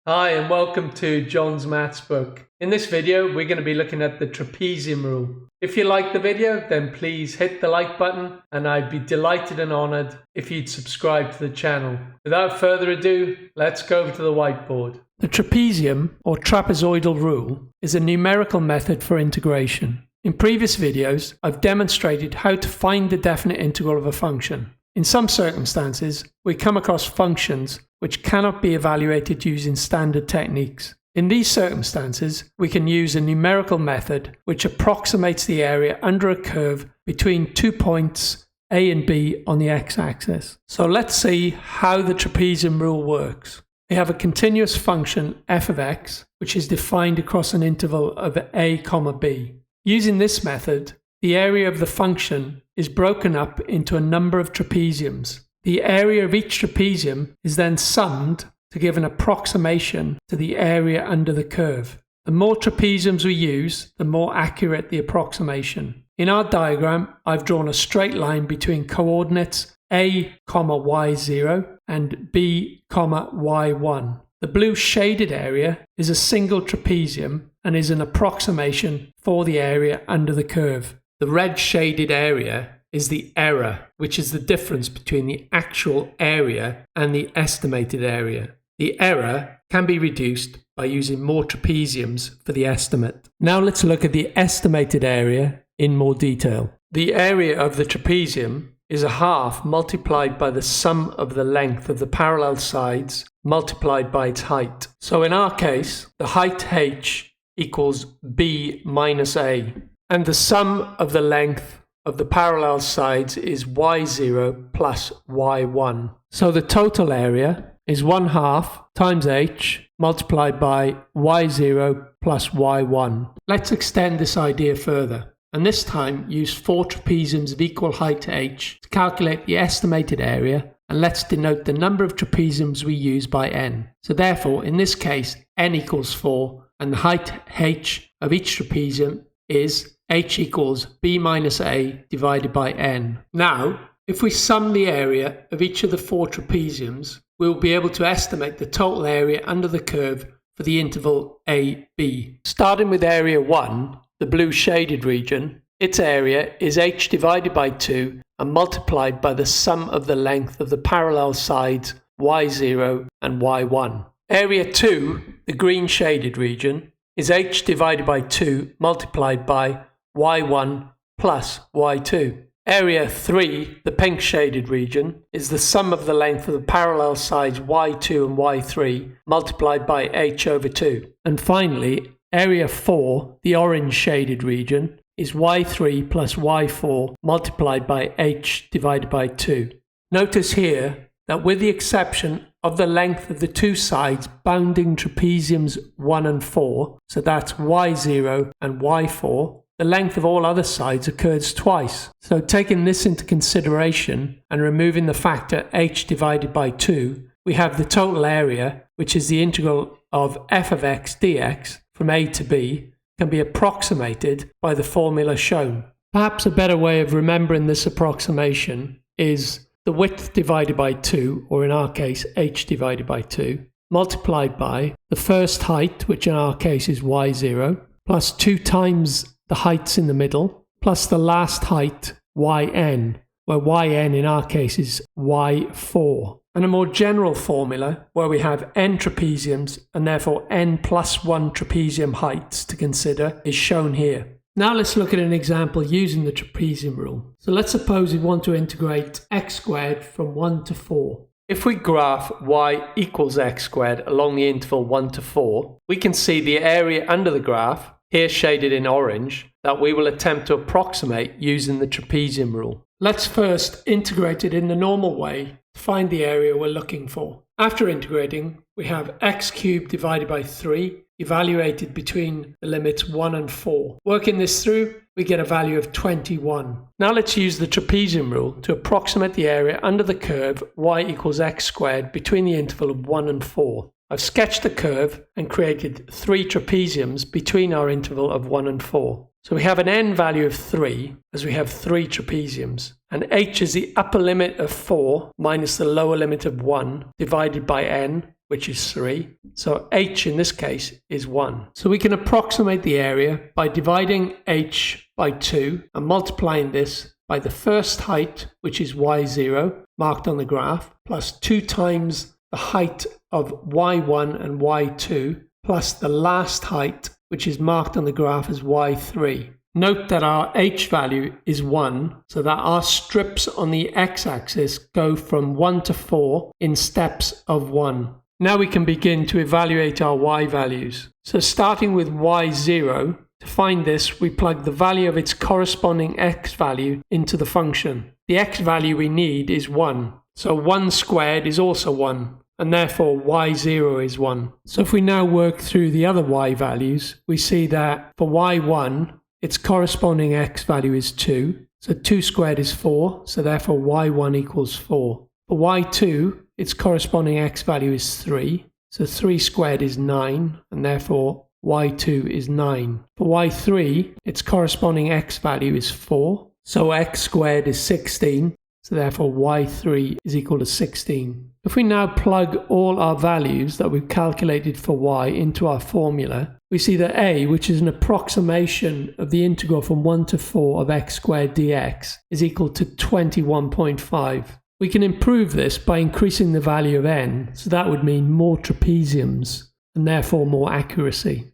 Hi and welcome to John's Maths book. In this video we're going to be looking at the trapezium rule. If you like the video then please hit the like button and I'd be delighted and honoured if you'd subscribe to the channel. Without further ado, let's go over to the whiteboard. The trapezium or trapezoidal rule is a numerical method for integration. In previous videos I've demonstrated how to find the definite integral of a function. In some circumstances, we come across functions which cannot be evaluated using standard techniques. In these circumstances, we can use a numerical method which approximates the area under a curve between 2 points A and B on the x-axis. So let's see how the trapezium rule works. We have a continuous function f of x, which is defined across an interval of a, b. Using this method, the area of the function is broken up into a number of trapeziums. The area of each trapezium is then summed to give an approximation to the area under the curve. The more trapeziums we use, the more accurate the approximation. In our diagram, I've drawn a straight line between coordinates a, y0 and b, y1. The blue shaded area is a single trapezium and is an approximation for the area under the curve. The red shaded area is the error, which is the difference between the actual area and the estimated area. The error can be reduced by using more trapeziums for the estimate. Now let's look at the estimated area in more detail. The area of the trapezium is a half multiplied by the sum of the length of the parallel sides multiplied by its height. So in our case, the height h equals b minus a. And the sum of the length of the parallel sides is y0 plus y1. So the total area is 1/2 times h multiplied by y0 plus y1. Let's extend this idea further, and this time use 4 trapeziums of equal height to h to calculate the estimated area, and let's denote the number of trapeziums we use by n. So therefore, in this case, n equals 4, and the height h of each trapezium is h equals b minus a divided by n. Now, if we sum the area of each of the 4 trapeziums, we will be able to estimate the total area under the curve for the interval AB. Starting with area 1, the blue shaded region, its area is h divided by 2 and multiplied by the sum of the length of the parallel sides y0 and y1. Area 2, the green shaded region, is h divided by 2 multiplied by y1 plus y2. Area 3, the pink shaded region, is the sum of the length of the parallel sides y2 and y3 multiplied by h over 2. And finally, area 4, the orange shaded region, is y3 plus y4 multiplied by h divided by 2. Notice here that with the exception of the length of the 2 sides bounding trapeziums 1 and 4, so that's y0 and y4, the length of all other sides occurs twice. So taking this into consideration and removing the factor h divided by 2, we have the total area, which is the integral of f of x dx from a to b, can be approximated by the formula shown. Perhaps a better way of remembering this approximation is the width divided by 2, or in our case h divided by 2, multiplied by the first height, which in our case is y0, plus 2 times the heights in the middle, plus the last height yn, where yn in our case is y4. And a more general formula where we have n trapeziums and therefore n plus 1 trapezium heights to consider is shown here. Now let's look at an example using the trapezium rule. So let's suppose we want to integrate x squared from 1 to 4. If we graph y equals x squared along the interval 1 to 4, we can see the area under the graph, here shaded in orange, that we will attempt to approximate using the trapezium rule. Let's first integrate it in the normal way to find the area we're looking for. After integrating, we have x cubed divided by 3 evaluated between the limits 1 and 4. Working this through, we get a value of 21. Now let's use the trapezium rule to approximate the area under the curve y equals x squared between the interval of 1 and 4. I've sketched the curve and created 3 trapeziums between our interval of 1 and 4. So we have an n value of 3 as we have 3 trapeziums, and h is the upper limit of 4 minus the lower limit of 1 divided by n, which is 3. So h in this case is 1. So we can approximate the area by dividing h by 2 and multiplying this by the first height, which is y0, marked on the graph, plus 2 times the height of y1 and y2, plus the last height, which is marked on the graph as y3. Note that our h value is 1, so that our strips on the x-axis go from 1 to 4 in steps of 1. Now we can begin to evaluate our y values. So starting with y0, to find this, we plug the value of its corresponding x value into the function. The x value we need is 1, so 1 squared is also 1. And therefore y0 is 1. So if we now work through the other y values, we see that for y1, its corresponding x value is 2. So 2 squared is 4, so therefore y1 equals 4. For y2, its corresponding x value is 3. So 3 squared is 9, and therefore y2 is 9. For y3, its corresponding x value is 4. So x squared is 16. So therefore y3 is equal to 16. If we now plug all our values that we've calculated for y into our formula, we see that a, which is an approximation of the integral from 1 to 4 of x squared dx, is equal to 21.5. We can improve this by increasing the value of n, so that would mean more trapeziums and therefore more accuracy.